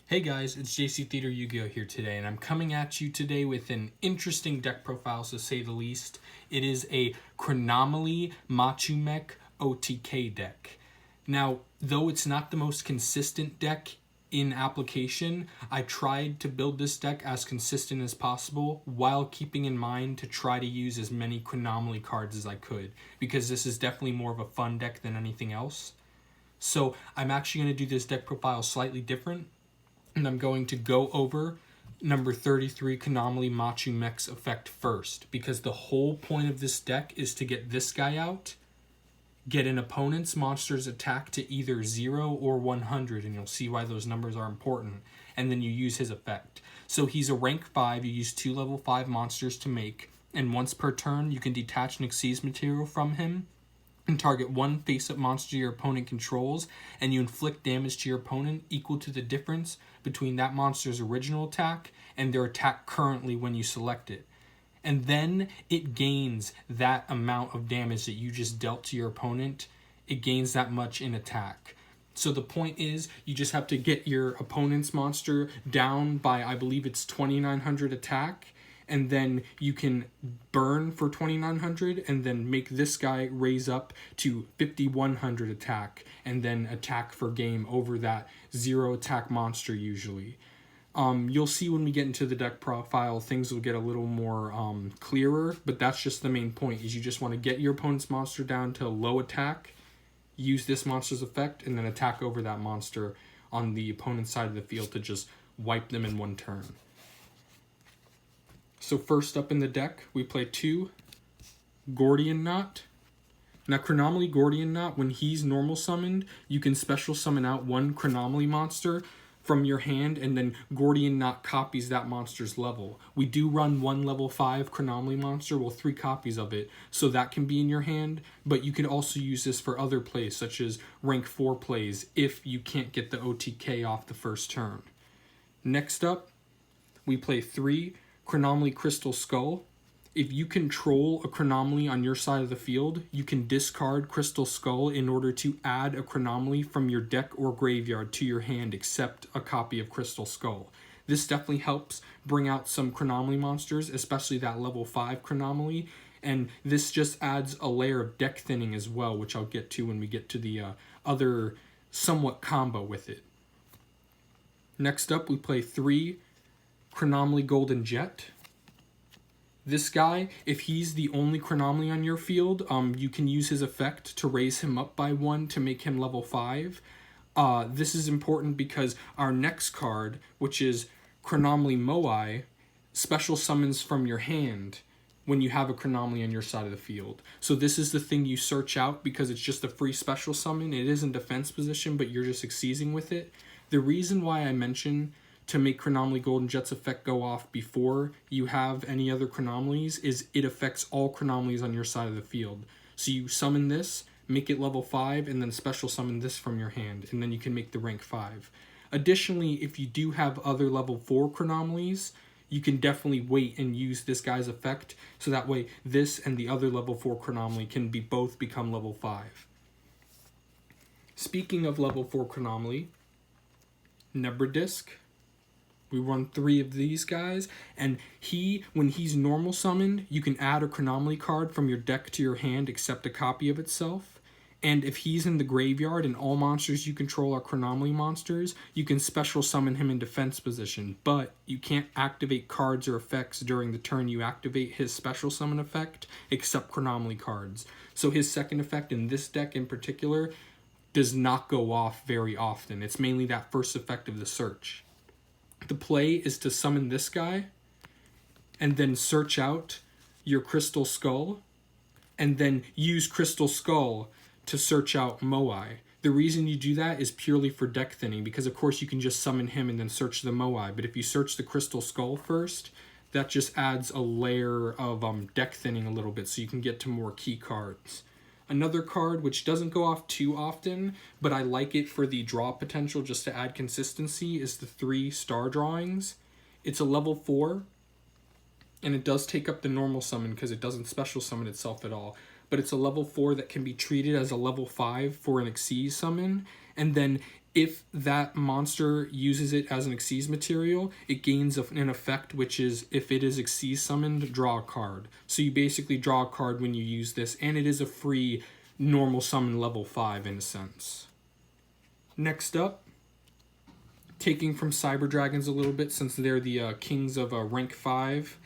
Hey guys, it's JC Theater Yu-Gi-Oh here today, and I'm coming at you today with an interesting deck profile, to say the least. It is a Chronomaly Machu Mech OTK deck. Now, though it's not the most consistent deck in application, I tried to build this deck as consistent as possible while keeping in mind to try to use as many Chronomaly cards as I could, because this is definitely more of a fun deck than anything else. So I'm actually going to do this deck profile slightly different. And I'm going to go over number 33 Chronomaly Machu Mech's effect first, because the whole point of this deck is to get this guy out, get an opponent's monster's attack to either 0 or 100, and you'll see why those numbers are important, and then you use his effect. So he's a rank 5, you use 2 level 5 monsters to make, and once per turn you can detach an Xyz material from him, and target one face-up monster your opponent controls, and you inflict damage to your opponent equal to the difference between that monster's original attack and their attack currently when you select it. And then it gains that amount of damage that you just dealt to your opponent. It gains that much in attack. So the point is, you just have to get your opponent's monster down by, I believe it's 2900 attack, and then you can burn for 2900 and then make this guy raise up to 5100 attack and then attack for game over that 0 attack monster usually. You'll see when we get into the deck profile, things will get a little more clearer, but that's just the main point, is you just want to get your opponent's monster down to low attack, use this monster's effect, and then attack over that monster on the opponent's side of the field to just wipe them in one turn. So first up in the deck, we play 2 Gordian Knot. Now Chronomaly Gordian Knot, when he's normal summoned, you can special summon out one Chronomaly monster from your hand, and then Gordian Knot copies that monster's level. We do run one level 5 Chronomaly monster, well 3 copies of it, so that can be in your hand, but you can also use this for other plays, such as rank 4 plays, if you can't get the OTK off the first turn. Next up, we play 3 Chronomaly Crystal Skull. If you control a Chronomaly on your side of the field, you can discard Crystal Skull in order to add a Chronomaly from your deck or graveyard to your hand except a copy of Crystal Skull. This definitely helps bring out some Chronomaly monsters, especially that level 5 Chronomaly, and this just adds a layer of deck thinning as well, which I'll get to when we get to the other somewhat combo with it. Next up, we play 3 Chronomaly Golden Jet. This guy, if he's the only Chronomaly on your field, you can use his effect to raise him up by 1 to make him level 5. This is important because our next card, which is Chronomaly Moai, special summons from your hand when you have a Chronomaly on your side of the field. So this is the thing you search out because it's just a free special summon. It is in defense position, but you're just Xyzing with it. The reason why I mention to make Chronomaly Golden Jet's effect go off before you have any other Chronomalys is it affects all Chronomalys on your side of the field. So you summon this, make it level 5, and then special summon this from your hand, and then you can make the rank 5. Additionally, if you do have other level 4 Chronomalys, you can definitely wait and use this guy's effect, so that way this and the other level 4 Chronomaly can both become level 5. Speaking of level 4 Chronomaly, Nebradisk. We run 3 of these guys, and when he's normal summoned, you can add a Chronomaly card from your deck to your hand except a copy of itself. And if he's in the graveyard and all monsters you control are Chronomaly monsters, you can special summon him in defense position, but you can't activate cards or effects during the turn you activate his special summon effect except Chronomaly cards. So his second effect in this deck in particular does not go off very often. It's mainly that first effect of the search. The play is to summon this guy and then search out your Crystal Skull and then use Crystal Skull to search out Moai. The reason you do that is purely for deck thinning, because of course you can just summon him and then search the Moai, but if you search the Crystal Skull first, that just adds a layer of deck thinning a little bit so you can get to more key cards. Another card which doesn't go off too often, but I like it for the draw potential just to add consistency, is the 3 Star Drawings. It's a level 4, and it does take up the normal summon because it doesn't special summon itself at all. But it's a level 4 that can be treated as a level 5 for an Xyz summon, and then if that monster uses it as an Xyz material, it gains an effect, which is if it is Xyz summoned, draw a card. So you basically draw a card when you use this, and it is a free normal summon level 5 in a sense. Next up, taking from Cyber Dragons a little bit, since they're the kings of rank 5,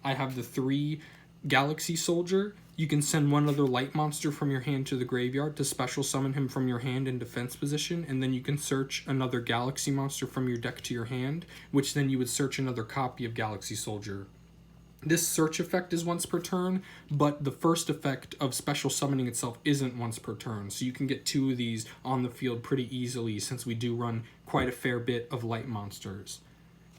I have the 3 Galaxy Soldier. You can send one other light monster from your hand to the graveyard to special summon him from your hand in defense position, and then you can search another Galaxy monster from your deck to your hand, which then you would search another copy of Galaxy Soldier. This search effect is once per turn, but the first effect of special summoning itself isn't once per turn, so you can get 2 of these on the field pretty easily since we do run quite a fair bit of light monsters.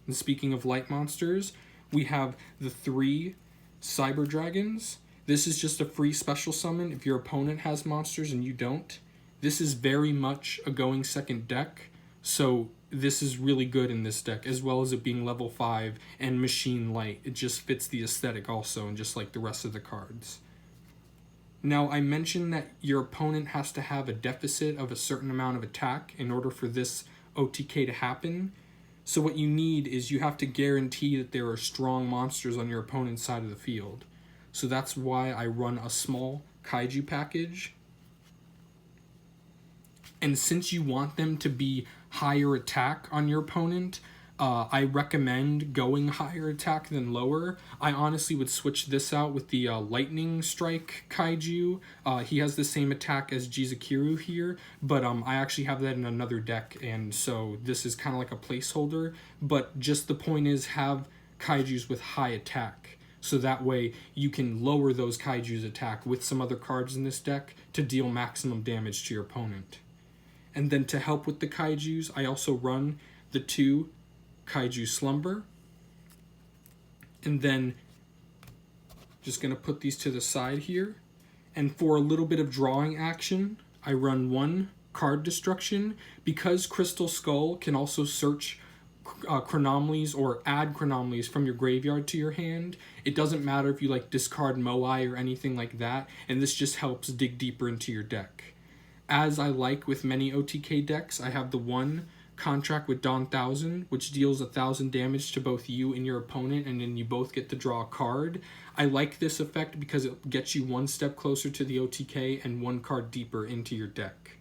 And speaking of light monsters, we have the 3 Cyber Dragons. This is just a free special summon if your opponent has monsters and you don't. This is very much a going second deck, so this is really good in this deck, as well as it being level 5 and machine light. It just fits the aesthetic also, and just like the rest of the cards. Now, I mentioned that your opponent has to have a deficit of a certain amount of attack in order for this OTK to happen. So what you need is you have to guarantee that there are strong monsters on your opponent's side of the field. So that's why I run a small Kaiju package. And since you want them to be higher attack on your opponent, I recommend going higher attack than lower. I honestly would switch this out with the Lightning Strike Kaiju. He has the same attack as Jizukiru here, but I actually have that in another deck, and so this is kind of like a placeholder. But just the point is, have Kaijus with high attack, so that way you can lower those Kaiju's attack with some other cards in this deck to deal maximum damage to your opponent. And then to help with the Kaijus, I also run the 2 Kaiju Slumber. And then just going to put these to the side here. And for a little bit of drawing action, I run 1 Card Destruction. Because Crystal Skull can also search Chronomalies or add Chronomalies from your graveyard to your hand, it doesn't matter if you like discard Moai or anything like that, and this just helps dig deeper into your deck. As I like with many OTK decks, I have the 1 Contract with Dawn 1000, which deals 1000 damage to both you and your opponent, and then you both get to draw a card. I like this effect because it gets you 1 step closer to the OTK and 1 card deeper into your deck.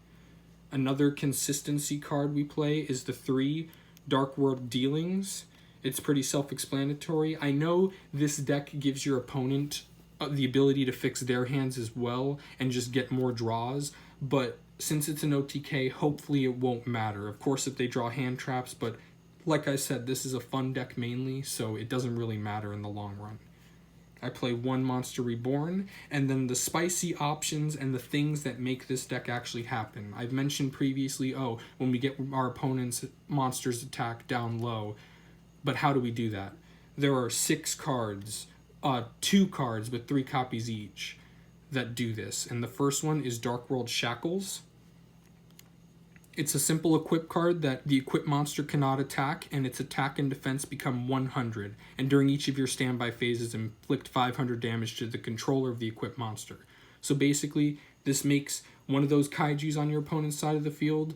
Another consistency card we play is the 3 Dark World Dealings. It's pretty self-explanatory. I know this deck gives your opponent the ability to fix their hands as well and just get more draws, but since it's an OTK, hopefully it won't matter. Of course, if they draw hand traps, but like I said, this is a fun deck mainly, so it doesn't really matter in the long run. I play 1 Monster Reborn, and then the spicy options and the things that make this deck actually happen. I've mentioned previously, when we get our opponent's monster's attack down low, but how do we do that? There are 6 cards, 2 cards with 3 copies each that do this, and the first one is Dark World Shackles. It's a simple equip card that the equipped monster cannot attack, and its attack and defense become 100, and during each of your standby phases inflict 500 damage to the controller of the equipped monster. So basically, this makes one of those Kaijus on your opponent's side of the field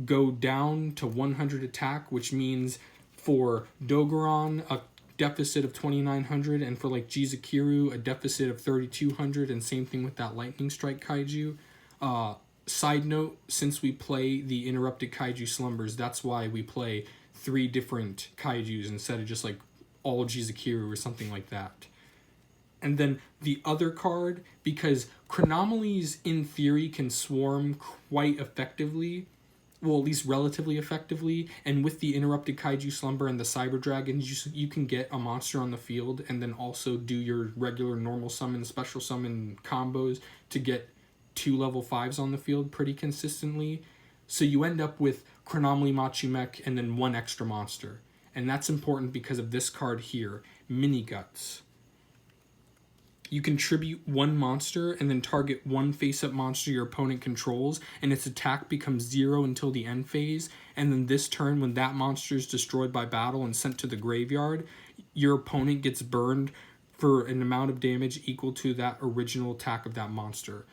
go down to 100 attack, which means for Dogoran, a deficit of 2900, and for like Jizukiru, a deficit of 3200, and same thing with that Lightning Strike Kaiju. Side note, since we play the Interrupted Kaiju Slumbers, that's why we play 3 different Kaijus instead of just like all Jizukiru or something like that. And then the other card, because Chronomalies in theory can swarm quite effectively, well, at least relatively effectively, and with the Interrupted Kaiju Slumber and the Cyber Dragons, you can get a monster on the field and then also do your regular normal summon, special summon combos to get 2 level 5s on the field pretty consistently. So you end up with Chronomaly Machu Mech and then 1 extra monster. And that's important because of this card here, Mini Guts. You contribute 1 monster and then target 1 face-up monster your opponent controls, and its attack becomes 0 until the end phase, and then this turn, when that monster is destroyed by battle and sent to the graveyard, your opponent gets burned for an amount of damage equal to that original attack of that monster.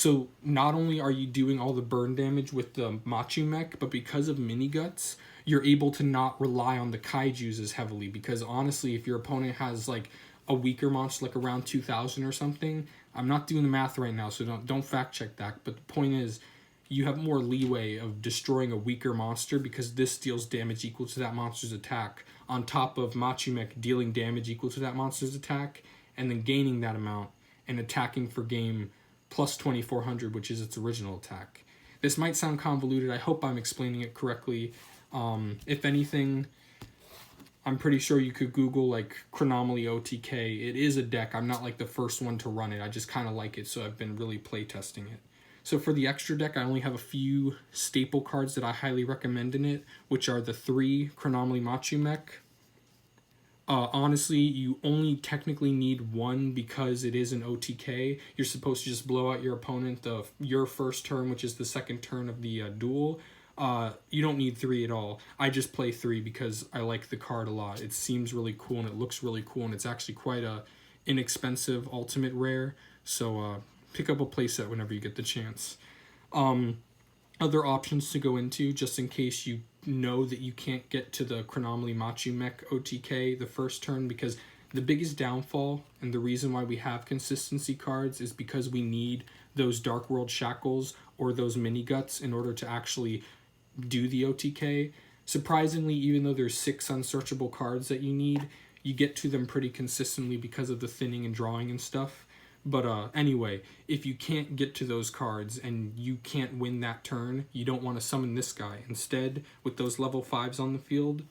So not only are you doing all the burn damage with the Machu Mech, but because of mini guts, you're able to not rely on the Kaijus as heavily, because honestly, if your opponent has like a weaker monster like around 2000 or something, I'm not doing the math right now, so don't fact check that, but the point is you have more leeway of destroying a weaker monster because this deals damage equal to that monster's attack, on top of Machu Mech dealing damage equal to that monster's attack, and then gaining that amount and attacking for game plus 2400, which is its original attack. This might sound convoluted. I hope I'm explaining it correctly. If anything, I'm pretty sure you could Google like Chronomaly OTK. It is a deck. I'm not like the first one to run it. I just kind of like it, so I've been really playtesting it. So for the extra deck, I only have a few staple cards that I highly recommend in it, which are the 3 Chronomaly Machu Mech. Honestly, you only technically need 1 because it is an OTK. You're supposed to just blow out your opponent your first turn, which is the second turn of the duel. You don't need 3 at all. I just play 3 because I like the card a lot. It seems really cool and it looks really cool, and it's actually quite a inexpensive ultimate rare. So pick up a playset whenever you get the chance. Other options to go into, just in case you know that you can't get to the Chronomaly Machu Mech OTK the first turn, because the biggest downfall and the reason why we have consistency cards is because we need those Dark World Shackles or those mini guts in order to actually do the OTK. Surprisingly, even though there's 6 unsearchable cards that you need, you get to them pretty consistently because of the thinning and drawing and stuff. But anyway, if you can't get to those cards and you can't win that turn, you don't want to summon this guy. Instead, with those level 5s on the field,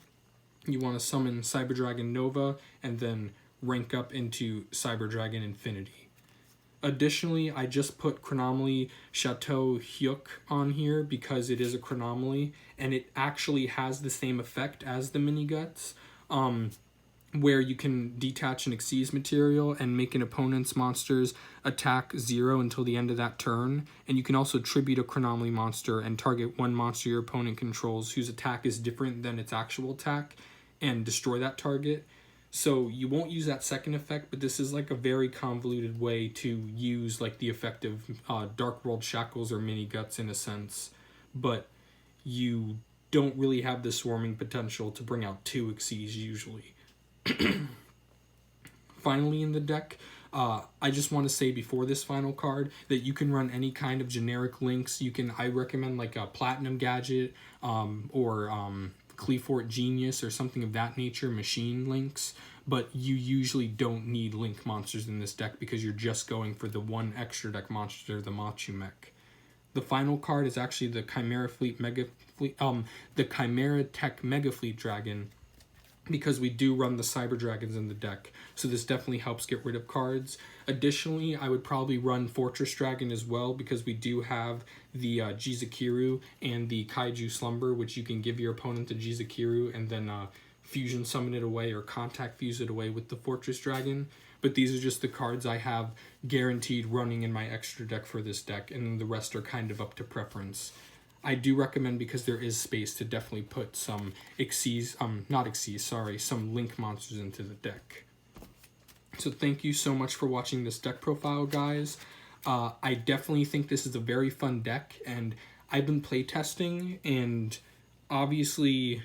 you want to summon Cyber Dragon Nova and then rank up into Cyber Dragon Infinity. Additionally, I just put Chronomaly Chateau Hyuk on here because it is a Chronomaly, and it actually has the same effect as the mini guts, where you can detach an Xyz material and make an opponent's monster's attack 0 until the end of that turn. And you can also tribute a Chronomaly monster and target one monster your opponent controls whose attack is different than its actual attack and destroy that target. So you won't use that second effect, but this is like a very convoluted way to use like the effect of Dark World Shackles or mini guts in a sense. But you don't really have the swarming potential to bring out 2 Xyz usually. Finally in the deck, I just want to say before this final card that you can run any kind of generic links. I recommend like a Platinum Gadget or Cleafort Genius or something of that nature, machine links, but you usually don't need link monsters in this deck because you're just going for the 1 extra deck monster, the Machu Mech. The final card is actually the Chimera Tech Mega Fleet Dragon, because we do run the Cyber Dragons in the deck, so this definitely helps get rid of cards. Additionally, I would probably run Fortress Dragon as well, because we do have the Jizakiru and the Kaiju Slumber, which you can give your opponent the Jizakiru and then fusion summon it away or contact fuse it away with the Fortress Dragon. But these are just the cards I have guaranteed running in my extra deck for this deck, and the rest are kind of up to preference. I do recommend, because there is space, to definitely put some some link monsters into the deck. So thank you so much for watching this deck profile, guys. I definitely think this is a very fun deck, and I've been playtesting, and obviously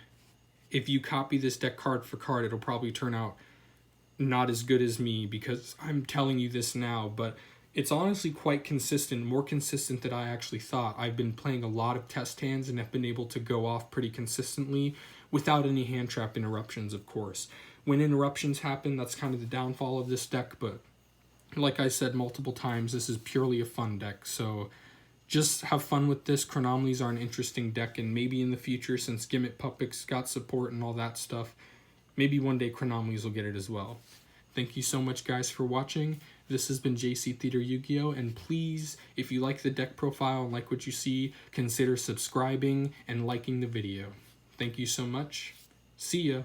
if you copy this deck card for card, it'll probably turn out not as good as me, because I'm telling you this now, but it's honestly quite consistent, more consistent than I actually thought. I've been playing a lot of test hands and have been able to go off pretty consistently without any hand trap interruptions, of course. When interruptions happen, that's kind of the downfall of this deck, but like I said multiple times, this is purely a fun deck, so just have fun with this. Chronomalys are an interesting deck, and maybe in the future, since Gimmick Puppets got support and all that stuff, maybe one day Chronomalys will get it as well. Thank you so much, guys, for watching. This has been JC Theater Yu-Gi-Oh! And please, if you like the deck profile and like what you see, consider subscribing and liking the video. Thank you so much. See ya!